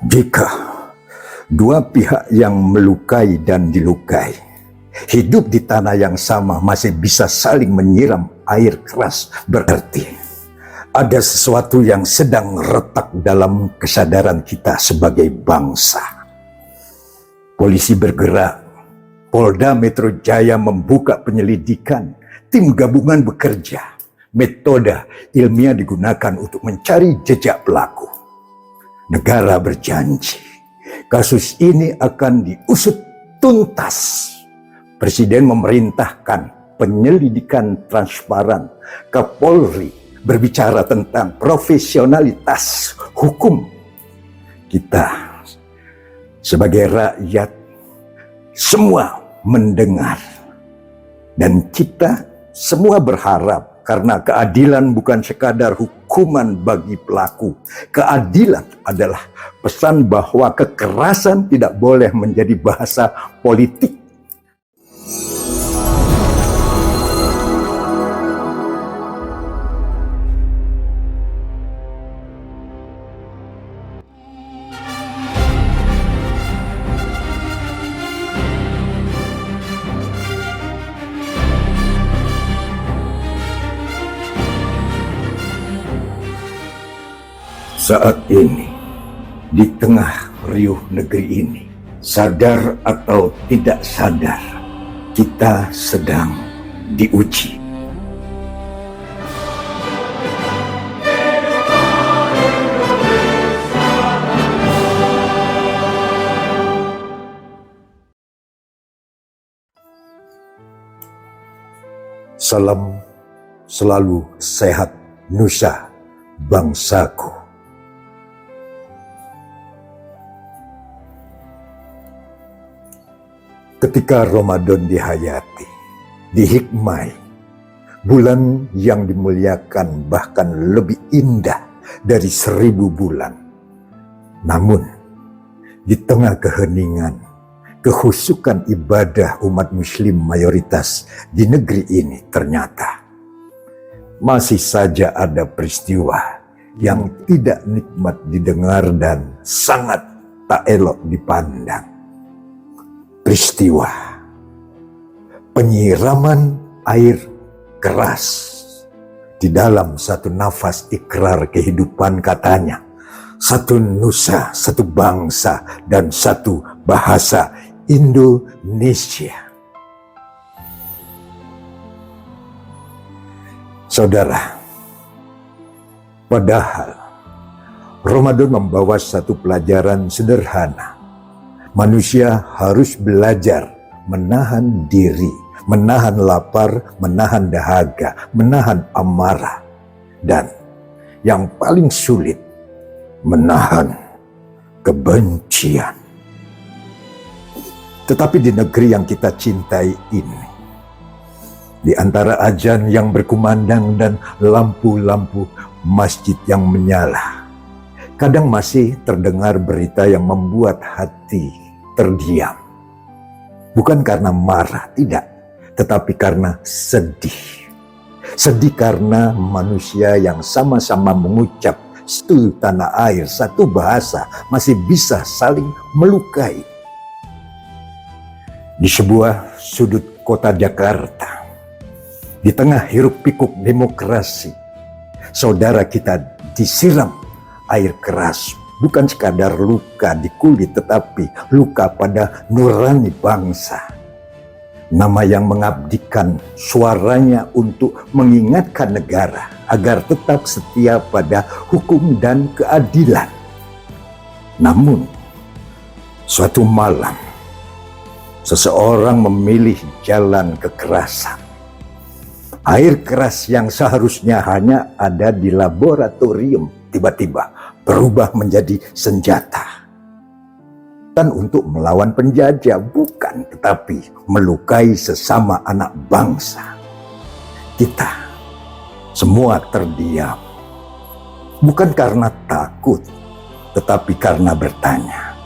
Jika dua pihak yang melukai dan dilukai hidup di tanah yang sama masih bisa saling menyiram air keras, berarti ada sesuatu yang sedang retak dalam kesadaran kita sebagai bangsa. Polisi bergerak, Polda Metro Jaya membuka penyelidikan, tim gabungan bekerja, metode ilmiah digunakan untuk mencari jejak pelaku. Negara berjanji kasus ini akan diusut tuntas. Presiden memerintahkan penyelidikan transparan. Kapolri berbicara tentang profesionalitas hukum. Kita sebagai rakyat semua mendengar, dan kita semua berharap, karena keadilan bukan sekadar hukuman bagi pelaku. Keadilan adalah pesan bahwa kekerasan tidak boleh menjadi bahasa politik. Saat ini, di tengah riuh negeri ini, sadar atau tidak sadar, kita sedang diuji. Salam selalu sehat Nusa bangsaku. Ketika Ramadan dihayati, dihikmai, bulan yang dimuliakan bahkan lebih indah dari 1000 bulan. Namun, di tengah keheningan, kehusukan ibadah umat muslim mayoritas di negeri ini ternyata masih saja ada peristiwa yang tidak nikmat didengar dan sangat tak elok dipandang. Peristiwa penyiraman air keras di dalam satu nafas ikrar kehidupan, katanya satu nusa, satu bangsa, dan satu bahasa Indonesia. Saudara, padahal Ramadan membawa satu pelajaran sederhana. Manusia harus belajar menahan diri, menahan lapar, menahan dahaga, menahan amarah, dan yang paling sulit, menahan kebencian. Tetapi di negeri yang kita cintai ini, di antara azan yang berkumandang dan lampu-lampu masjid yang menyala, kadang masih terdengar berita yang membuat hati terdiam. Bukan karena marah, tidak, tetapi karena sedih. Sedih karena manusia yang sama-sama mengucap satu tanah air, satu bahasa, masih bisa saling melukai. Di sebuah sudut kota Jakarta, di tengah hiruk pikuk demokrasi, saudara kita disiram air keras. Bukan sekadar luka di kulit, tetapi luka pada nurani bangsa. Nama yang mengabdikan suaranya untuk mengingatkan negara agar tetap setia pada hukum dan keadilan. Namun, suatu malam, seseorang memilih jalan kekerasan. Air keras yang seharusnya hanya ada di laboratorium tiba-tiba berubah menjadi senjata. Dan untuk melawan penjajah, bukan, tetapi melukai sesama anak bangsa. Kita semua terdiam, bukan karena takut, tetapi karena bertanya,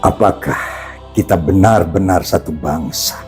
apakah kita benar-benar satu bangsa?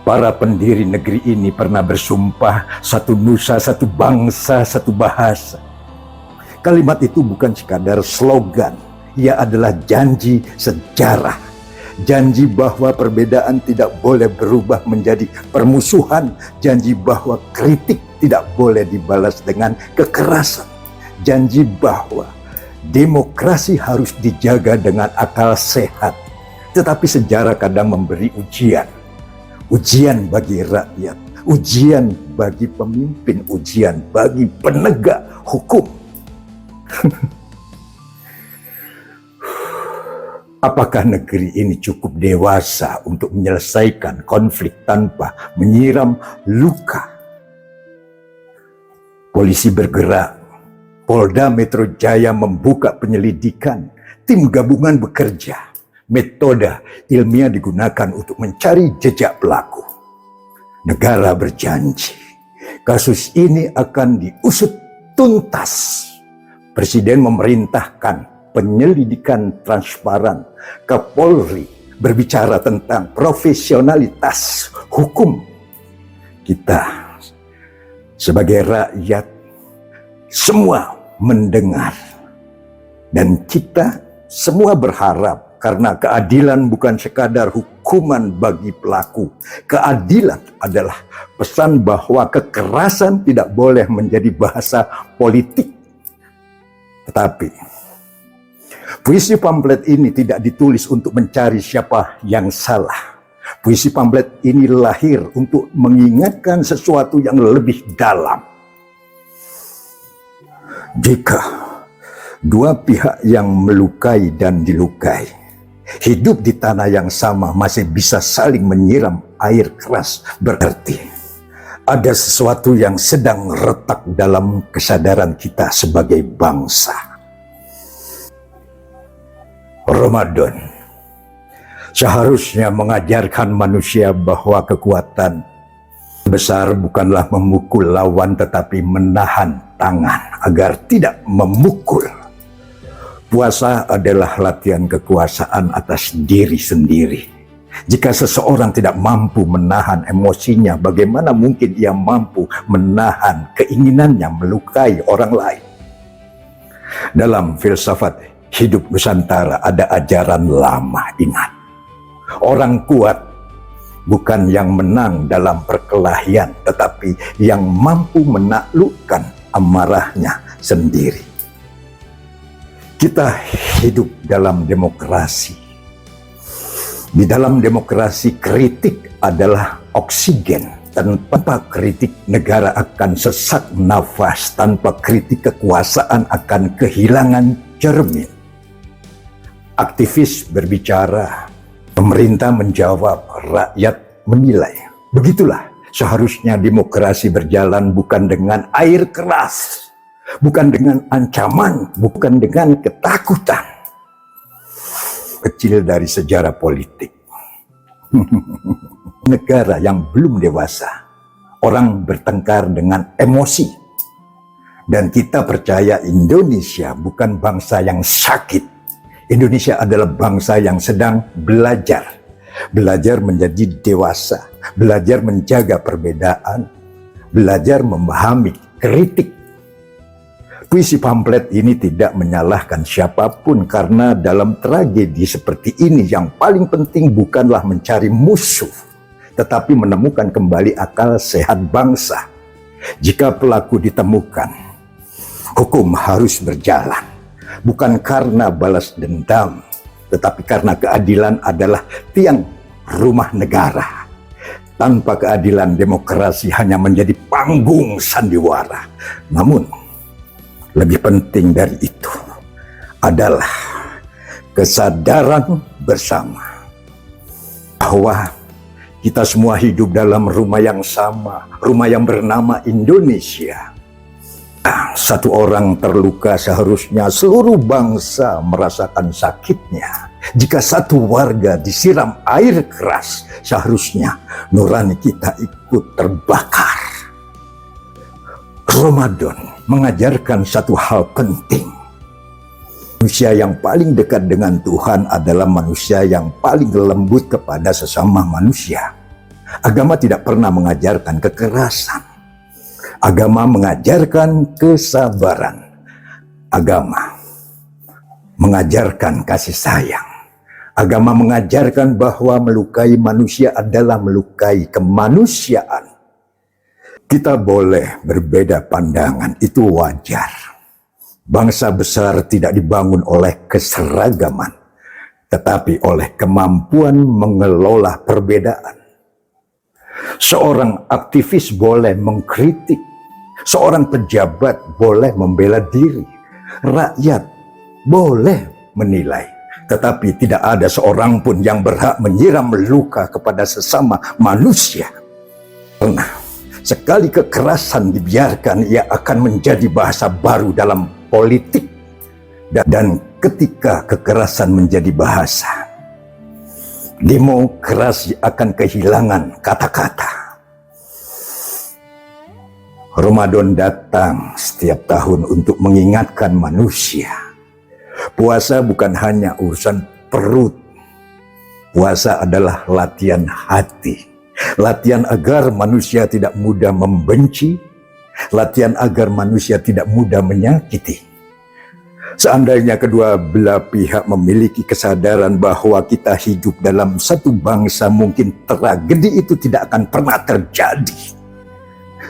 Para pendiri negeri ini pernah bersumpah satu nusa, satu bangsa, satu bahasa. Kalimat itu bukan sekadar slogan, ia adalah janji sejarah. Janji bahwa perbedaan tidak boleh berubah menjadi permusuhan. Janji bahwa kritik tidak boleh dibalas dengan kekerasan. Janji bahwa demokrasi harus dijaga dengan akal sehat. Tetapi sejarah kadang memberi ujian. Ujian bagi rakyat, ujian bagi pemimpin, ujian bagi penegak hukum. Apakah negeri ini cukup dewasa untuk menyelesaikan konflik tanpa menyiram luka? Polisi bergerak, Polda Metro Jaya membuka penyelidikan, tim gabungan bekerja, metode ilmiah digunakan untuk mencari jejak pelaku. Negara berjanji, kasus ini akan diusut tuntas. Presiden memerintahkan penyelidikan transparan. Kapolri berbicara tentang profesionalitas hukum. Kita sebagai rakyat semua mendengar. Dan kita semua berharap, karena keadilan bukan sekadar hukuman bagi pelaku. Keadilan adalah pesan bahwa kekerasan tidak boleh menjadi bahasa politik. Tetapi puisi pamflet ini tidak ditulis untuk mencari siapa yang salah. Puisi pamflet ini lahir untuk mengingatkan sesuatu yang lebih dalam. Jika dua pihak yang melukai dan dilukai hidup di tanah yang sama masih bisa saling menyiram air keras, berarti ada sesuatu yang sedang retak dalam kesadaran kita sebagai bangsa. Ramadan seharusnya mengajarkan manusia bahwa kekuatan besar bukanlah memukul lawan, tetapi menahan tangan agar tidak memukul. Puasa adalah latihan kekuasaan atas diri sendiri. Jika seseorang tidak mampu menahan emosinya, bagaimana mungkin ia mampu menahan keinginannya melukai orang lain? Dalam filsafat hidup Nusantara ada ajaran lama, ingat. Orang kuat bukan yang menang dalam perkelahian, tetapi yang mampu menaklukkan amarahnya sendiri. Kita hidup dalam demokrasi. Di dalam demokrasi, kritik adalah oksigen. Tanpa kritik, negara akan sesak nafas. Tanpa kritik, kekuasaan akan kehilangan cermin. Aktivis berbicara, pemerintah menjawab, rakyat menilai. Begitulah seharusnya demokrasi berjalan, bukan dengan air keras, bukan dengan ancaman, bukan dengan ketakutan. Kecil dari sejarah politik. Negara yang belum dewasa, orang bertengkar dengan emosi. Dan kita percaya Indonesia bukan bangsa yang sakit. Indonesia adalah bangsa yang sedang belajar. Belajar menjadi dewasa, belajar menjaga perbedaan, belajar memahami kritik. Puisi pamflet ini tidak menyalahkan siapapun, karena dalam tragedi seperti ini yang paling penting bukanlah mencari musuh, tetapi menemukan kembali akal sehat bangsa. Jika pelaku ditemukan, hukum harus berjalan, bukan karena balas dendam, tetapi karena keadilan adalah tiang rumah negara. Tanpa keadilan, demokrasi hanya menjadi panggung sandiwara. Namun lebih penting dari itu adalah kesadaran bersama bahwa kita semua hidup dalam rumah yang sama, rumah yang bernama Indonesia. Satu orang terluka, seharusnya seluruh bangsa merasakan sakitnya. Jika satu warga disiram air keras, seharusnya nurani kita ikut terbakar. Ramadan mengajarkan satu hal penting. Manusia yang paling dekat dengan Tuhan adalah manusia yang paling lembut kepada sesama manusia. Agama tidak pernah mengajarkan kekerasan. Agama mengajarkan kesabaran. Agama mengajarkan kasih sayang. Agama mengajarkan bahwa melukai manusia adalah melukai kemanusiaan. Kita boleh berbeda pandangan, itu wajar. Bangsa besar tidak dibangun oleh keseragaman, tetapi oleh kemampuan mengelola perbedaan. Seorang aktivis boleh mengkritik, seorang pejabat boleh membela diri, rakyat boleh menilai, tetapi tidak ada seorang pun yang berhak menyiram luka kepada sesama manusia. Karena sekali kekerasan dibiarkan, ia akan menjadi bahasa baru dalam politik. Dan ketika kekerasan menjadi bahasa, demokrasi akan kehilangan kata-kata. Ramadan datang setiap tahun untuk mengingatkan manusia. Puasa bukan hanya urusan perut. Puasa adalah latihan hati. Latihan agar manusia tidak mudah membenci. Latihan agar manusia tidak mudah menyakiti. Seandainya kedua belah pihak memiliki kesadaran bahwa kita hidup dalam satu bangsa, mungkin tragedi itu tidak akan pernah terjadi.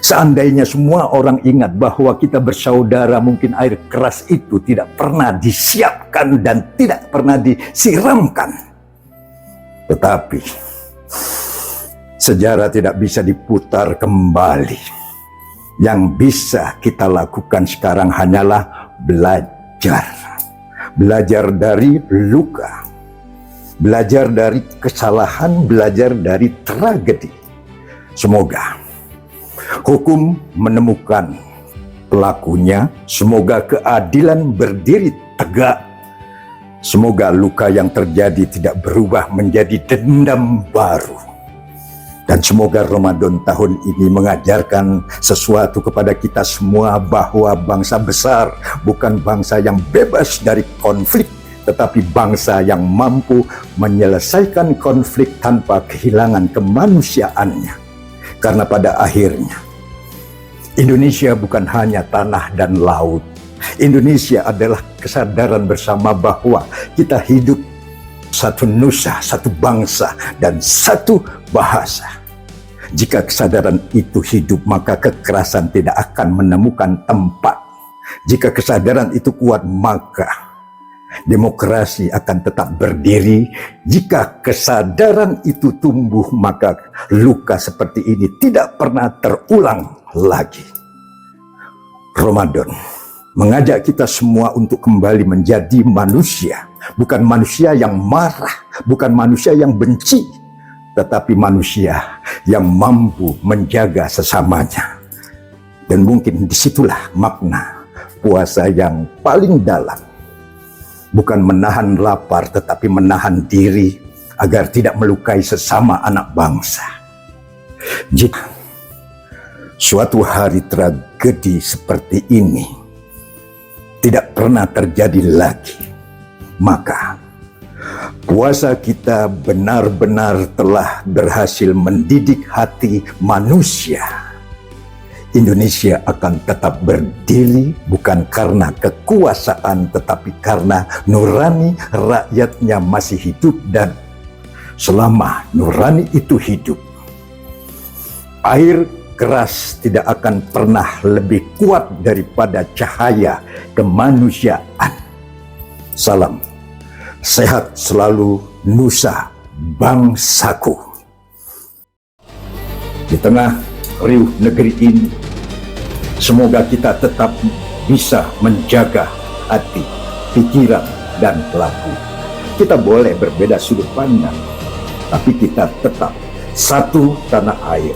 Seandainya semua orang ingat bahwa kita bersaudara, mungkin air keras itu tidak pernah disiapkan dan tidak pernah disiramkan. Tetapi sejarah tidak bisa diputar kembali. Yang bisa kita lakukan sekarang hanyalah belajar. Belajar dari luka. Belajar dari kesalahan, belajar dari tragedi. Semoga hukum menemukan pelakunya, semoga keadilan berdiri tegak, semoga luka yang terjadi tidak berubah menjadi dendam baru, dan semoga Ramadan tahun ini mengajarkan sesuatu kepada kita semua bahwa bangsa besar bukan bangsa yang bebas dari konflik, tetapi bangsa yang mampu menyelesaikan konflik tanpa kehilangan kemanusiaannya. Karena pada akhirnya, Indonesia bukan hanya tanah dan laut. Indonesia adalah kesadaran bersama bahwa kita hidup satu nusa, satu bangsa, dan satu bahasa. Jika kesadaran itu hidup, maka kekerasan tidak akan menemukan tempat. Jika kesadaran itu kuat, maka demokrasi akan tetap berdiri. Jika kesadaran itu tumbuh, maka luka seperti ini tidak pernah terulang lagi. Ramadan mengajak kita semua untuk kembali menjadi manusia. Bukan manusia yang marah, bukan manusia yang benci, tetapi manusia yang mampu menjaga sesamanya. Dan mungkin disitulah makna puasa yang paling dalam. Bukan menahan lapar, tetapi menahan diri agar tidak melukai sesama anak bangsa. Jika suatu hari tragedi seperti ini tidak pernah terjadi lagi, maka puasa kita benar-benar telah berhasil mendidik hati manusia. Indonesia akan tetap berdiri bukan karena kekuasaan, tetapi karena nurani rakyatnya masih hidup, dan selama nurani itu hidup, air keras tidak akan pernah lebih kuat daripada cahaya kemanusiaan. Salam sehat selalu, Nusa Bangsaku. Di tengah riuh negeri ini, semoga kita tetap bisa menjaga hati, pikiran, dan laku. Kita boleh berbeda sudut pandang, tapi kita tetap satu tanah air.